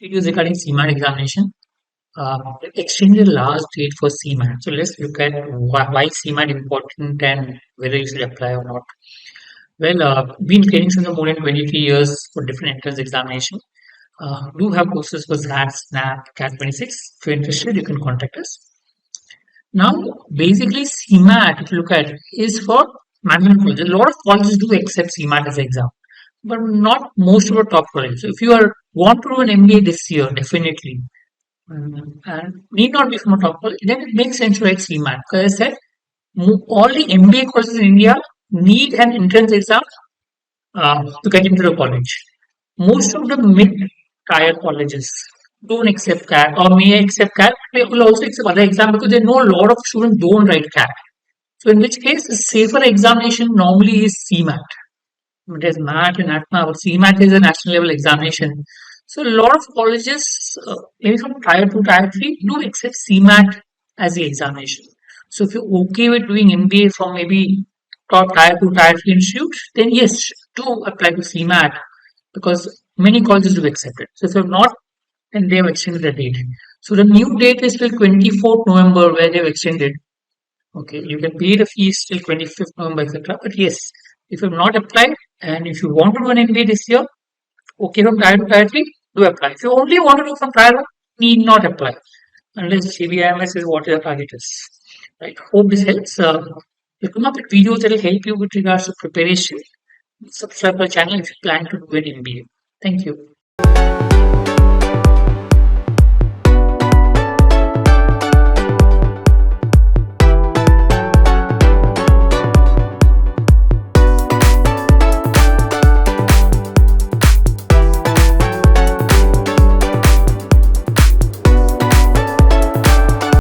Videos regarding CMAT examination. Extended last date for CMAT. So let's look at why CMAT important and whether you should apply or not. Well, been training since more than 23 years for different entrance examination. Do have courses for SAT, SNAP, CAT 26. If you're interested, you can contact us. Now, basically, CMAT, if you look at, is for management colleges. A lot of colleges do accept CMAT as an exam, but not most of the top colleges. So if you are want to do an MBA this year, definitely, and need not be from a top college, then it makes sense to write CMAT. Because I said, all the MBA courses in India need an entrance exam to get into the college. Most of the mid-tier colleges don't accept CAT or may accept CAT. They will also accept other exam because they know a lot of students don't write CAT. So in which case, the safer examination normally is CMAT. There's MAT and ATMA, but CMAT is a national level examination. So a lot of colleges, maybe from Tier 2, Tier 3, do accept CMAT as the examination. So if you're okay with doing MBA from maybe top Tier 2, Tier 3 institute, then yes, do apply to CMAT because many colleges do accept it. So if you're not, then they have extended the date. So the new date is till 24th November where they've extended. Okay, you can pay the fees till 25th November, etc. But yes, if you have not applied and if you want to do an MBA this year, okay, from Tier 2, Tier 3, do apply. If you only want to do from Tier 1, need not apply unless JBIMS is what your target is. Right. Hope this helps. We'll come up with videos that will help you with regards to preparation. Subscribe to our channel if you plan to do an MBA. Thank you.